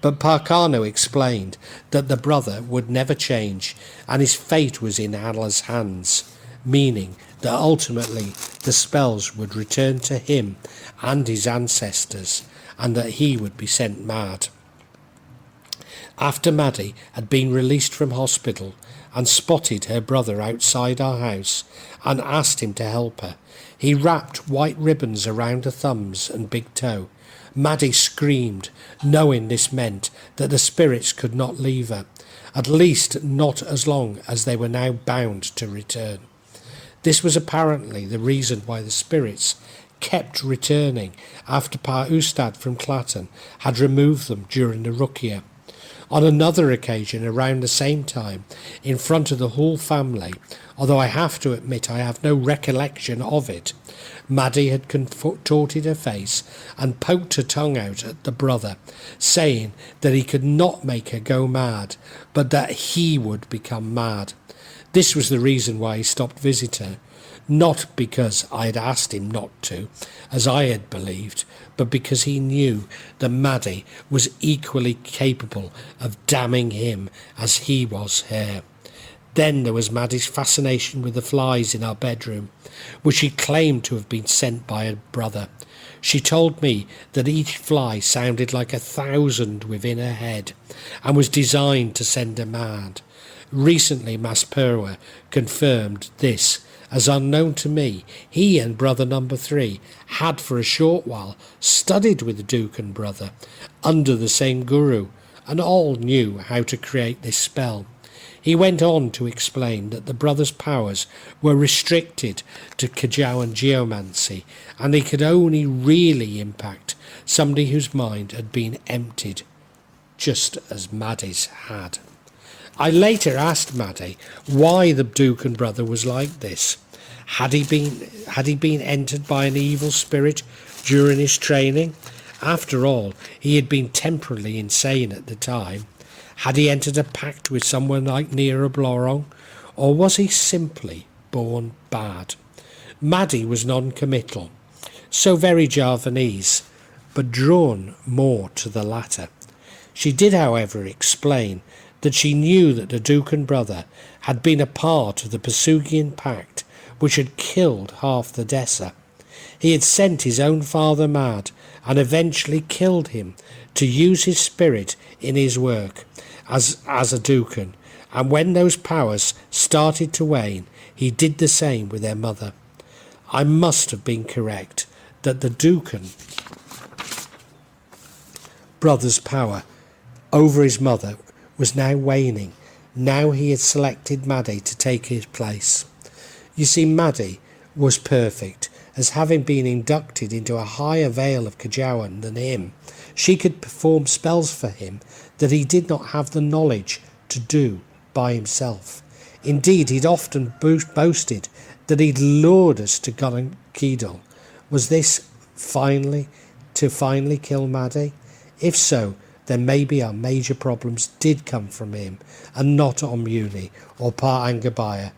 But Pak Karno explained that the brother would never change, and his fate was in Allah's hands, meaning that ultimately the spells would return to him and his ancestors, and that he would be sent mad. After Maddie had been released from hospital and spotted her brother outside our house and asked him to help her, he wrapped white ribbons around her thumbs and big toe. Maddie screamed, knowing this meant that the spirits could not leave her, at least not as long as they were now bound to return. This was apparently the reason why the spirits kept returning after Pa Ustad from Claton had removed them during the Ruqyah. On another occasion, around the same time, in front of the whole family, although I have to admit I have no recollection of it, Maddie had contorted her face and poked her tongue out at the brother, saying that he could not make her go mad, but that he would become mad. This was the reason why he stopped visiting her, not because I had asked him not to, as I had believed, but because he knew that Maddie was equally capable of damning him as he was her. Then there was Maddie's fascination with the flies in our bedroom, which she claimed to have been sent by her brother. She told me that each fly sounded like 1,000 within her head, and was designed to send her mad. Recently Mas Perwa confirmed this, as unknown to me, he and brother number 3 had for a short while studied with the dukun brother under the same guru, and all knew how to create this spell. He went on to explain that the brother's powers were restricted to Kajawan geomancy, and he could only really impact somebody whose mind had been emptied, just as Maddie's had. I later asked Maddie why the dukun brother was like this. Had he been entered by an evil spirit during his training? After all, he had been temporarily insane at the time. Had he entered a pact with someone like Nira Blorong, or was he simply born bad? Maddie was non-committal, so very Javanese, but drawn more to the latter. She did, however, explain that she knew that the dukun brother had been a part of the Pesugian pact which had killed half the Dessa. He had sent his own father mad and eventually killed him to use his spirit in his work as a dukun, and when those powers started to wane, he did the same with their mother. I must have been correct that the dukun brother's power over his mother was now waning. Now he had selected Maddie to take his place. You see, Maddie was perfect, as having been inducted into a higher veil of Kajawan than him, she could perform spells for him that he did not have the knowledge to do by himself. Indeed, he'd often boasted that he'd lured us to Kidal. Was this finally kill Maddie? If so, then maybe our major problems did come from him, and not Omuni or Pa Angabaya.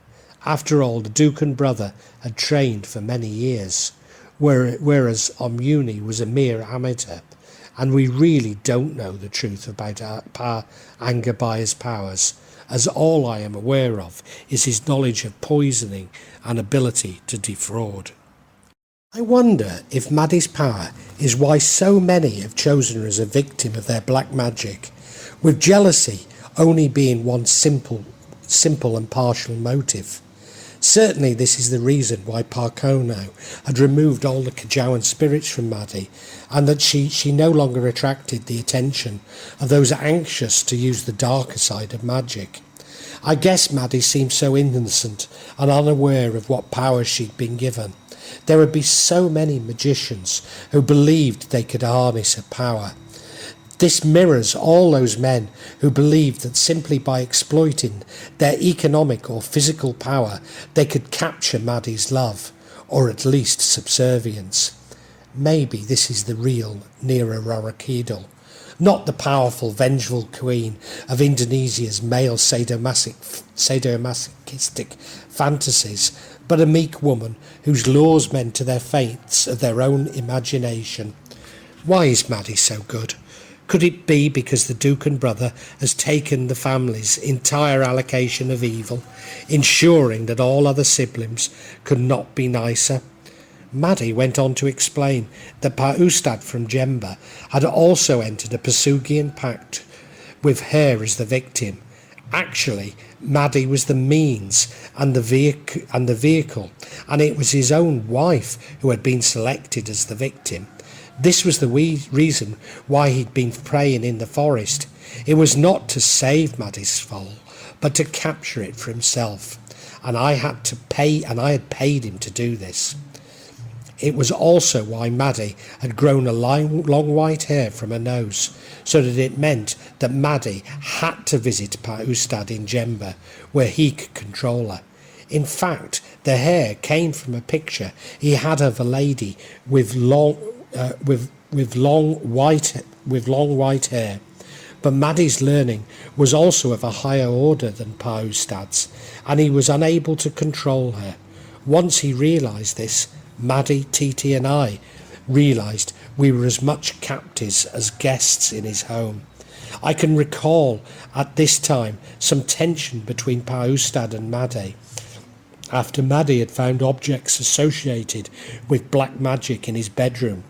After all, the dukun brother had trained for many years, whereas Omuni was a mere amateur, and we really don't know the truth about Pa Angabaya's powers, as all I am aware of is his knowledge of poisoning and ability to defraud. I wonder if Maddie's power is why so many have chosen her as a victim of their black magic, with jealousy only being one simple and partial motive. Certainly this is the reason why Pak Karno had removed all the Kajawan spirits from Maddie, and that she no longer attracted the attention of those anxious to use the darker side of magic. I guess Maddie seemed so innocent and unaware of what powers she'd been given. There would be so many magicians who believed they could harness her power. This mirrors all those men who believed that simply by exploiting their economic or physical power they could capture Maddie's love, or at least subservience. Maybe this is the real Nera Rorokidal, not the powerful, vengeful queen of Indonesia's male sadomasochistic fantasies, but a meek woman whose lures men to their fates of their own imagination. Why is Maddie so good? Could it be because the dukun brother has taken the family's entire allocation of evil, ensuring that all other siblings could not be nicer? Maddie went on to explain that Pak Ustad from Jember had also entered a Pesugian pact with her as the victim. Actually, Maddie was the means and the vehicle, and it was his own wife who had been selected as the victim. This was the reason why he'd been praying in the forest. It was not to save Maddie's soul, but to capture it for himself, and I had paid him to do this. It was also why Maddie had grown a long white hair from her nose, so that it meant that Maddie had to visit Pak Ustad in Jember, where he could control her. In fact, the hair came from a picture he had of a lady with long white hair. But Maddie's learning was also of a higher order than Pak Ustad's, and he was unable to control her. Once he realised this, Maddie, Titi and I realised we were as much captives as guests in his home. I can recall at this time some tension between Pak Ustad and Maddie, after Maddie had found objects associated with black magic in his bedroom,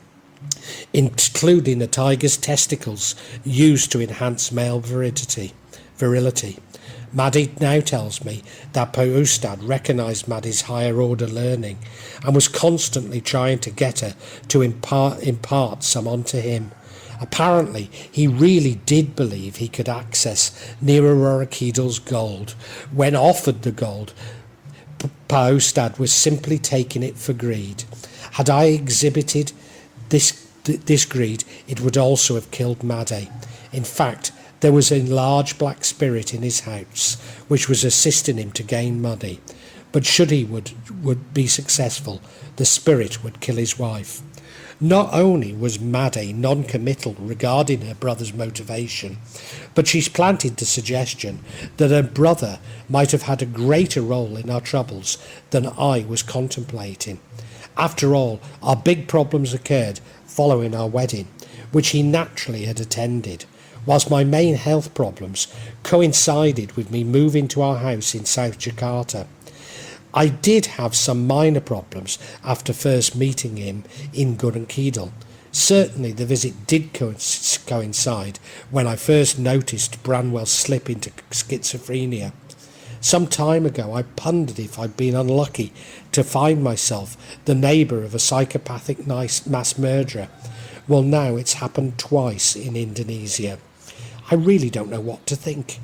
including a tiger's testicles used to enhance male virility. Maddie now tells me that Pak Ustad recognised Maddie's higher order learning and was constantly trying to get her to impart some onto him. Apparently, he really did believe he could access Nera Rorokidal's gold. When offered the gold, Pak Ustad was simply taking it for greed. Had I exhibited this greed, it would also have killed Maddie. In fact, there was a large black spirit in his house which was assisting him to gain money, but should he would be successful, the spirit would kill his wife. Not only was Maddie non-committal regarding her brother's motivation, but she's planted the suggestion that her brother might have had a greater role in our troubles than I was contemplating. After all, our big problems occurred following our wedding, which he naturally had attended, whilst my main health problems coincided with me moving to our house in South Jakarta. I did have some minor problems after first meeting him in Gunung Kidul. Certainly the visit did coincide when I first noticed Branwell slip into schizophrenia. Some time ago I pondered if I'd been unlucky to find myself the neighbour of a psychopathic mass murderer. Well, now it's happened twice in Indonesia. I really don't know what to think.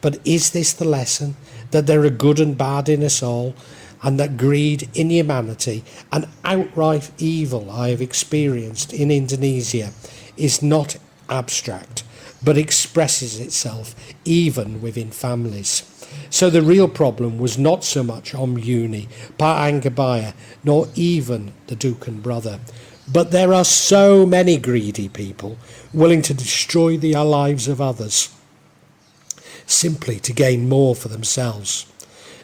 But is this the lesson? That there are good and bad in us all, and that greed, inhumanity, and outright evil I have experienced in Indonesia is not abstract, but expresses itself even within families. So the real problem was not so much Om Uni, Pak Anggabaya, nor even the dukun brother. But there are so many greedy people willing to destroy the lives of others simply to gain more for themselves.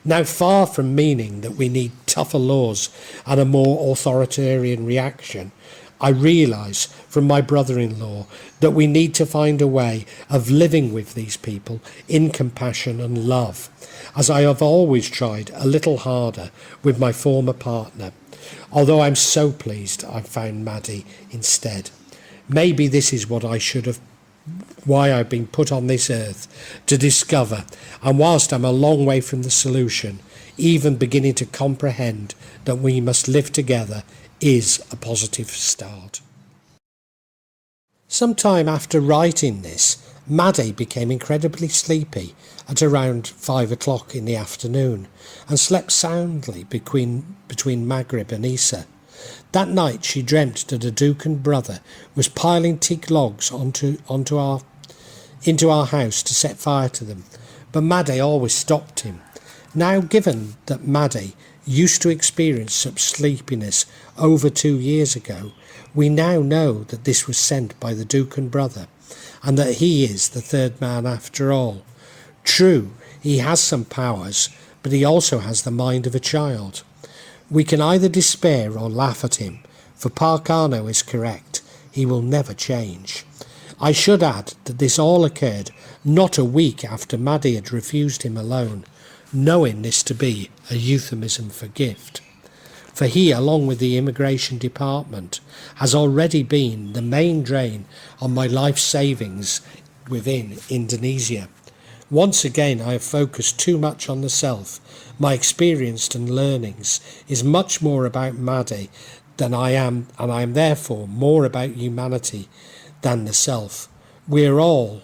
Now, far from meaning that we need tougher laws and a more authoritarian reaction, I realise from my brother-in-law that we need to find a way of living with these people in compassion and love, as I have always tried a little harder with my former partner, although I'm so pleased I found Maddie instead. Maybe this is what I should have, why I've been put on this earth to discover, and whilst I'm a long way from the solution, even beginning to comprehend that we must live together is a positive start. Sometime after writing this, Maddie became incredibly sleepy at around 5 o'clock in the afternoon and slept soundly between Maghrib and Isa. That night she dreamt that a dukun brother was piling teak logs into our house to set fire to them, but Maddie always stopped him. Now, given that Maddie used to experience such sleepiness over 2 years ago, We now know that this was sent by the dukun brother, and that he is the third man after all. True, he has some powers, but he also has the mind of a child. We can either despair or laugh at him, for Pak Karno is correct. He will never change. I should add that this all occurred not a week after Maddie had refused him a loan, knowing this to be a euphemism for gift. For he, along with the immigration department, has already been the main drain on my life savings within Indonesia. Once again, I have focused too much on the self. My experience and learnings is much more about Maddie than I am, and I am therefore more about humanity than the self. We are all,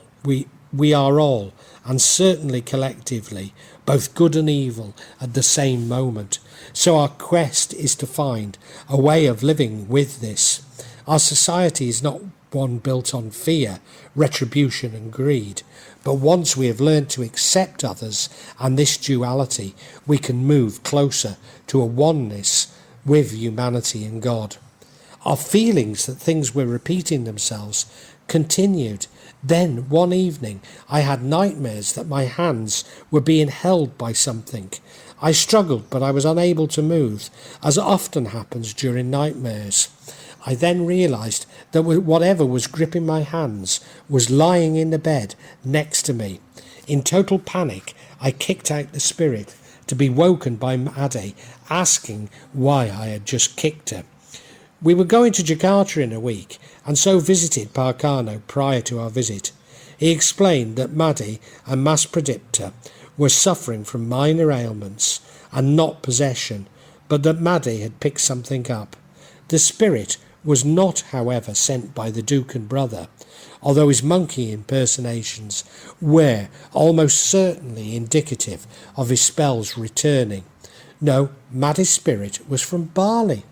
and certainly collectively, both good and evil at the same moment. So our quest is to find a way of living with this. Our society is not one built on fear, retribution and greed, but once we have learned to accept others and this duality, we can move closer to a oneness with humanity and God. Our feelings that things were repeating themselves continued. Then one evening I had nightmares that my hands were being held by something. I struggled, but I was unable to move, as often happens during nightmares. I then realised that whatever was gripping my hands was lying in the bed next to me. In total panic, I kicked out the spirit, to be woken by Maddie asking why I had just kicked her. We were going to Jakarta in a week, and so visited Pak Karno prior to our visit. He explained that Maddie and Mas Pradipta were suffering from minor ailments and not possession, but that Maddie had picked something up. The spirit was not, however, sent by the dukun brother, although his monkey impersonations were almost certainly indicative of his spells returning. No, Maddie's spirit was from Bali.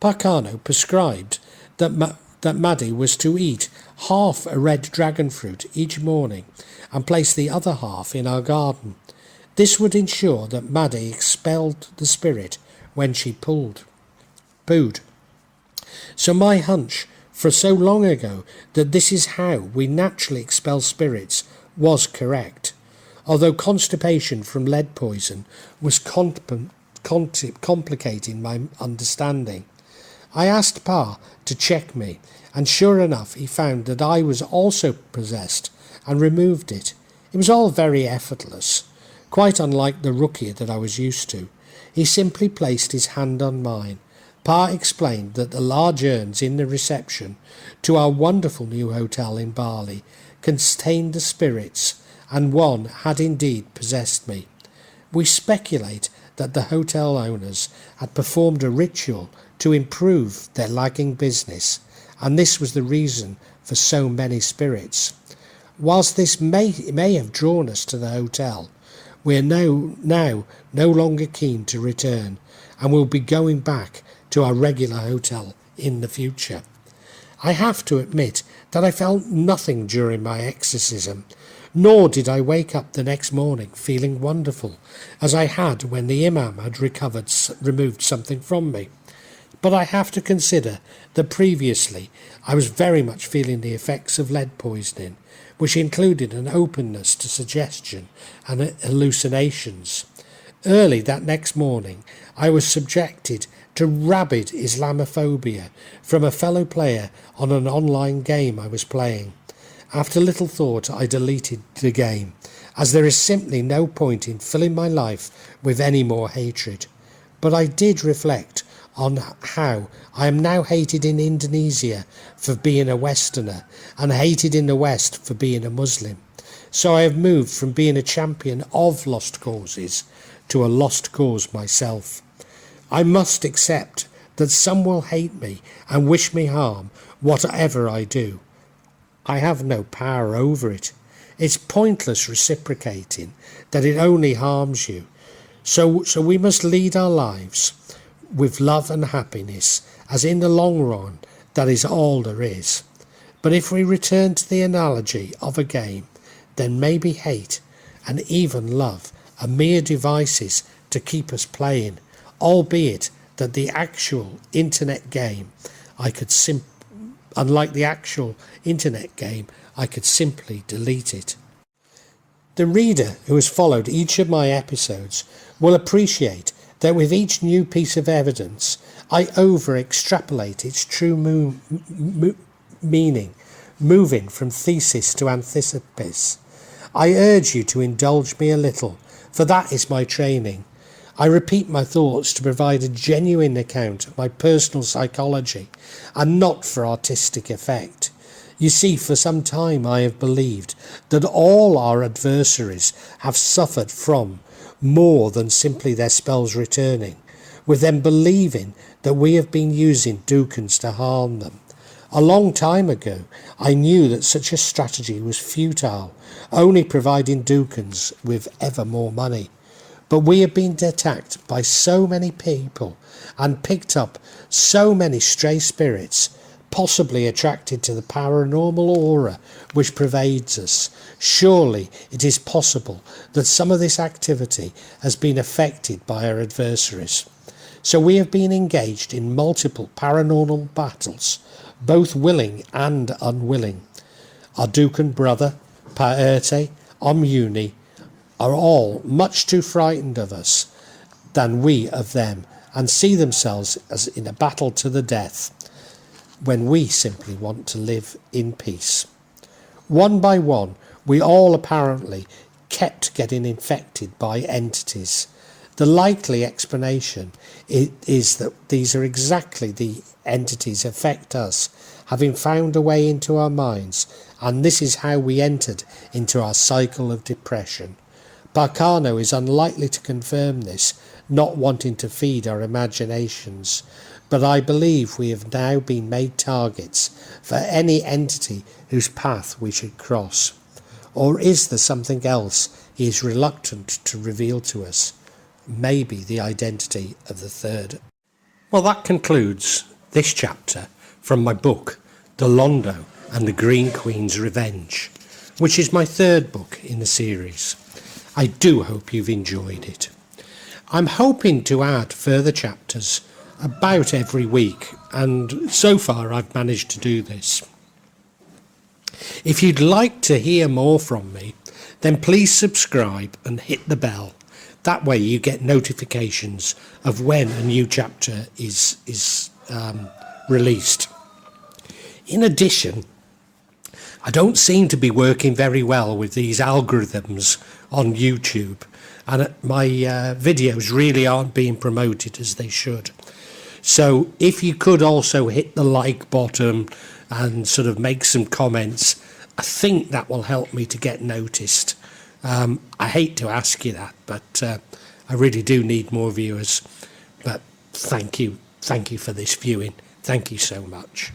Pak Karno prescribed that Maddie was to eat half a red dragon fruit each morning and place the other half in our garden. This would ensure that Maddie expelled the spirit when she pooed. So my hunch for so long ago that this is how we naturally expel spirits was correct, although constipation from lead poison was complicating my understanding. I asked Pa to check me, and sure enough he found that I was also possessed and removed it. It was all very effortless, quite unlike the ruqyah that I was used to. He simply placed his hand on mine. Pa explained that the large urns in the reception to our wonderful new hotel in Bali contained the spirits, and one had indeed possessed me. We speculate that the hotel owners had performed a ritual to improve their lagging business, and this was the reason for so many spirits. Whilst this may have drawn us to the hotel, we are now no longer keen to return, and will be going back to our regular hotel in the future. I have to admit that I felt nothing during my exorcism, nor did I wake up the next morning feeling wonderful, as I had when the imam had removed something from me. But I have to consider that previously I was very much feeling the effects of lead poisoning, which included an openness to suggestion and hallucinations. Early that next morning I was subjected to rabid Islamophobia from a fellow player on an online game I was playing. After little thought I deleted the game, as there is simply no point in filling my life with any more hatred. But I did reflect on how I am now hated in Indonesia for being a Westerner and hated in the West for being a Muslim. So I have moved from being a champion of lost causes to a lost cause myself. I must accept that some will hate me and wish me harm, whatever I do. I have no power over it. It's pointless reciprocating that it only harms you. So we must lead our lives with love and happiness, as in the long run that is all there is. But if we return to the analogy of a game, then maybe hate and even love are mere devices to keep us playing, albeit that the actual internet game I could unlike the actual internet game, I could simply delete it. The reader who has followed each of my episodes will appreciate that with each new piece of evidence, I over-extrapolate its true meaning, moving from thesis to antithesis. I urge you to indulge me a little, for that is my training. I repeat my thoughts to provide a genuine account of my personal psychology, and not for artistic effect. You see, for some time I have believed that all our adversaries have suffered from more than simply their spells returning, with them believing that we have been using dukuns to harm them. A long time ago, I knew that such a strategy was futile, only providing dukuns with ever more money. But we have been attacked by so many people and picked up so many stray spirits, possibly attracted to the paranormal aura which pervades us. Surely it is possible that some of this activity has been affected by our adversaries. So we have been engaged in multiple paranormal battles, both willing and unwilling. Our dukun brother, Paerte, Omuni, are all much too frightened of us than we of them, and see themselves as in a battle to the death, when we simply want to live in peace. One by one, we all apparently kept getting infected by entities. The likely explanation is that these are exactly the entities affect us, having found a way into our minds, and this is how we entered into our cycle of depression. Pak Karno is unlikely to confirm this, not wanting to feed our imaginations, but I believe we have now been made targets for any entity whose path we should cross. Or is there something else he is reluctant to reveal to us? Maybe the identity of the third. Well, that concludes this chapter from my book, The Londo and the Green Queen's Revenge, which is my third book in the series. I do hope you've enjoyed it. I'm hoping to add further chapters about every week, and so far I've managed to do this. If you'd like to hear more from me, then please subscribe and hit the bell. That way you get notifications of when a new chapter is released. In addition, I don't seem to be working very well with these algorithms on YouTube, and my videos really aren't being promoted as they should. So if you could also hit the like button and sort of make some comments, I think that will help me to get noticed. I hate to ask you that, but I really do need more viewers. But thank you for this viewing. Thank you so much.